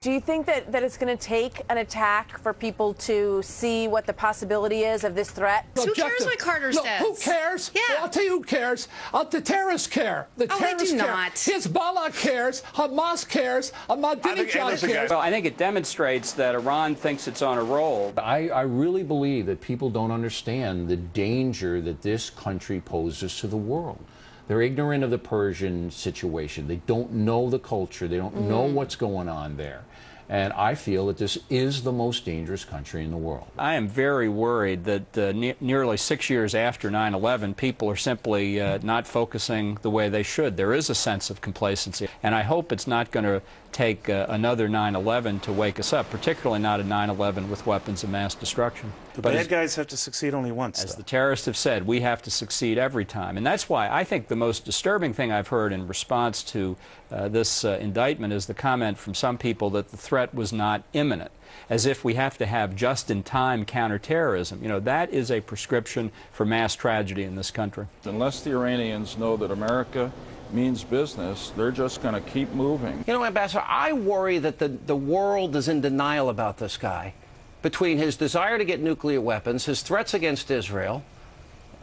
Do you think that it's going to take an attack for people to see what the possibility is of this threat? Who cares what Carter says? Who cares? Yeah. Well, I'll tell you who cares. The terrorists care. The terrorists they do care. not. Hezbollah cares. Hamas cares. Ahmadinejad cares. Well, I think it demonstrates that Iran thinks it's on a roll. I really believe that people don't understand the danger that this country poses to the world. They're ignorant of the Persian situation. They don't know the culture. They don't know what's going on there. And I feel that this is the most dangerous country in the world. I am very worried that nearly 6 years after 9/11, people are simply not focusing the way they should. There is a sense of complacency, and I hope it's not going to take another 9/11 to wake us up, particularly not a 9/11 with weapons of mass destruction. The bad guys have to succeed only once. As the terrorists have said, we have to succeed every time. And that's why I think the most disturbing thing I've heard in response to this indictment is the comment from some people that the threat was not imminent, as if we have to have just-in-time counterterrorism. You know, that is a prescription for mass tragedy in this country. Unless the Iranians know that America means business, they're just going to keep moving. You know, Ambassador, I worry that the world is in denial about this guy. Between his desire to get nuclear weapons, his threats against Israel,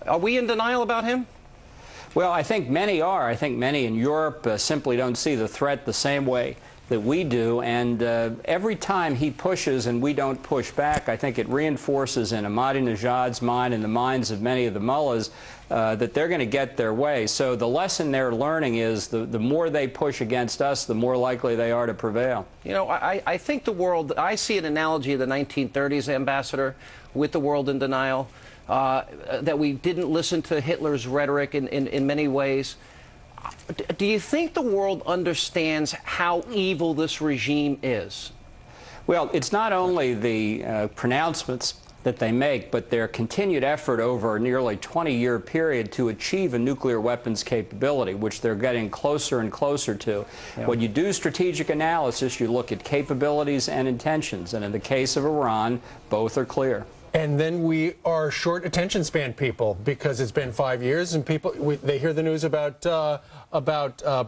are we in denial about him? Well, I think many are. I think many in Europe simply don't see the threat the same way that we do, and every time he pushes and we don't push back, I think it reinforces in Ahmadinejad's mind and the minds of many of the mullahs that they're going to get their way. So the lesson they're learning is the more they push against us, the more likely they are to prevail. You know, I think the world, I see an analogy of the 1930s, Ambassador, with the world in denial, that we didn't listen to Hitler's rhetoric in many ways. Do you think the world understands how evil this regime is? Well, it's not only the pronouncements that they make, but their continued effort over a nearly 20-year period to achieve a nuclear weapons capability, which they're getting closer and closer to. Yeah. When you do strategic analysis, you look at capabilities and intentions, and in the case of Iran, both are clear. And then we are short attention span people, because it's been 5 years and people, they hear the news about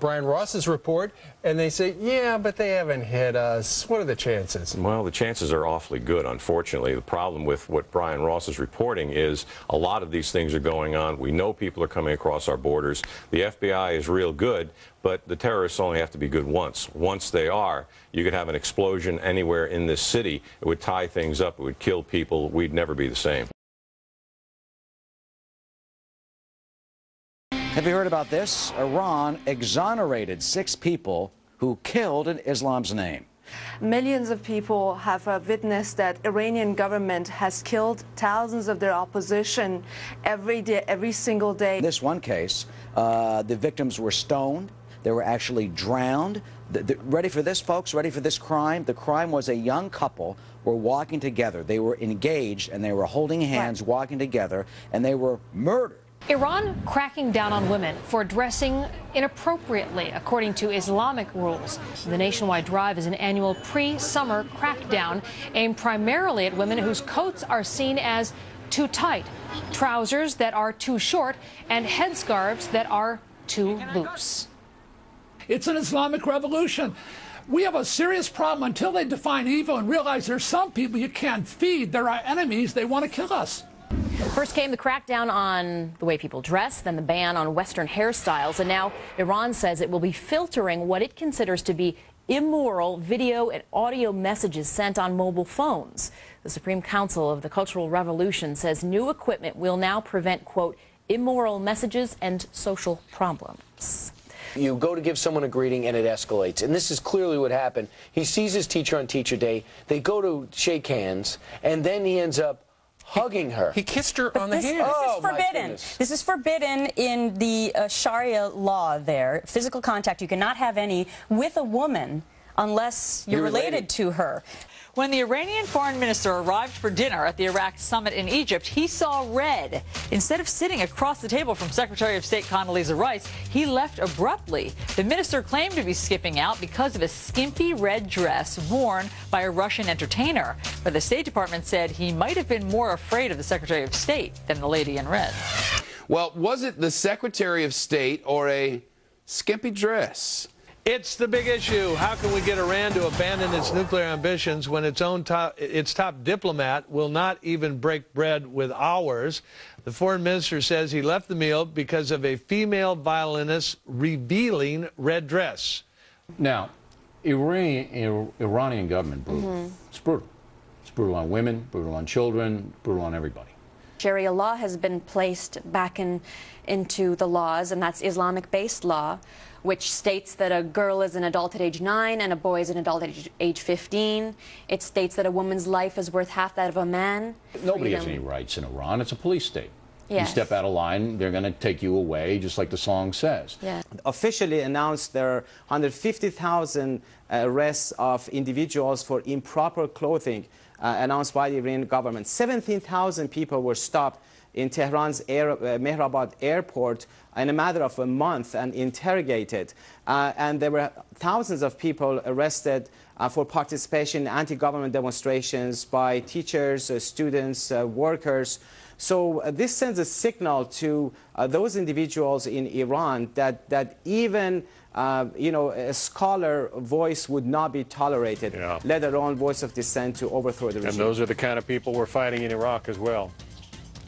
Brian Ross's report and they say, yeah, but they haven't hit us. What are the chances? Well, the chances are awfully good, unfortunately. The problem with what Brian Ross is reporting is a lot of these things are going on. We know people are coming across our borders. The FBI is real good, but the terrorists only have to be good once. Once they are, you could have an explosion anywhere in this city. It would tie things up. It would kill people. We'd never be the same. Have you heard about this? Iran exonerated 6 people who killed in Islam's name. Millions of people have witnessed that Iranian government has killed thousands of their opposition every day, every single day. In this one case, the victims were stoned. They were actually drowned. Ready for this, folks? Ready for this crime? The crime was a young couple were walking together. They were engaged, and they were holding hands, walking together, and they were murdered. Iran cracking down on women for dressing inappropriately, according to Islamic rules. The nationwide drive is an annual pre-summer crackdown aimed primarily at women whose coats are seen as too tight, trousers that are too short, and headscarves that are too loose. It's an Islamic revolution. We have a serious problem until they define evil and realize there's some people you can't feed. They're our enemies. They want to kill us. First came the crackdown on the way people dress, then the ban on Western hairstyles, and now Iran says it will be filtering what it considers to be immoral video and audio messages sent on mobile phones. The Supreme Council of the Cultural Revolution says new equipment will now prevent, quote, immoral messages and social problems. You go to give someone a greeting and it escalates. And this is clearly what happened. He sees his teacher on Teacher Day. They go to shake hands, and then he ends up hugging her. He kissed her on the hand. This is forbidden. This is forbidden in the Sharia law there. Physical contact, you cannot have any with a woman unless you're related to her. When the Iranian foreign minister arrived for dinner at the Iraq summit in Egypt, he saw red. Instead of sitting across the table from Secretary of State Condoleezza Rice, he left abruptly. The minister claimed to be skipping out because of a skimpy red dress worn by a Russian entertainer. But the State Department said he might have been more afraid of the Secretary of State than the lady in red. Well, was it the Secretary of State or a skimpy dress? It's the big issue. How can we get Iran to abandon its nuclear ambitions when its top diplomat will not even break bread with ours? The foreign minister says he left the meal because of a female violinist's revealing red dress. Now, Iranian government brutal. It's brutal. It's brutal on women, brutal on children, brutal on everybody. Sharia law has been placed back into the laws, and that's Islamic-based law, which states that a girl is an adult at age 9 and a boy is an adult at age 15. It states that a woman's life is worth half that of a man. Nobody has any rights in Iran. It's a police state. Yes. You step out of line, they're going to take you away, just like the song says. Yeah. Officially announced there are 150,000 arrests of individuals for improper clothing announced by the Iranian government. 17,000 people were stopped in Tehran's Mehrabad airport in a matter of a month and interrogated. And there were thousands of people arrested for participation in anti-government demonstrations by teachers, students, workers. So this sends a signal to those individuals in Iran that even a scholar voice would not be tolerated, let alone voice of dissent to overthrow the regime. And those are the kind of people we're fighting in Iraq as well.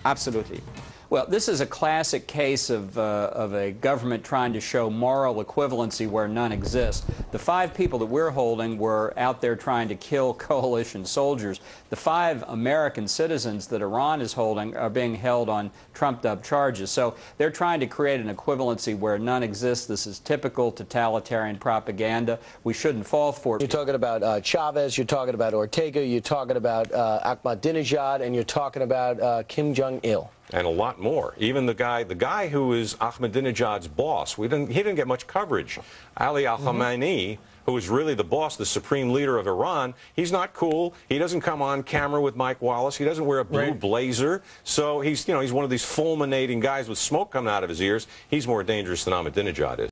Absolutely. Well, this is a classic case of a government trying to show moral equivalency where none exists. The 5 people that we're holding were out there trying to kill coalition soldiers. The 5 American citizens that Iran is holding are being held on trumped-up charges. So they're trying to create an equivalency where none exists. This is typical totalitarian propaganda. We shouldn't fall for it. You're talking about Chavez, you're talking about Ortega, you're talking about Ahmadinejad, and you're talking about Kim Jong-il. And a lot more. Even the guy who is Ahmadinejad's boss, he didn't get much coverage. Ali al-Khamenei, who is really the boss, the supreme leader of Iran, he's not cool. He doesn't come on camera with Mike Wallace. He doesn't wear a blue blazer. So he's one of these fulminating guys with smoke coming out of his ears. He's more dangerous than Ahmadinejad is.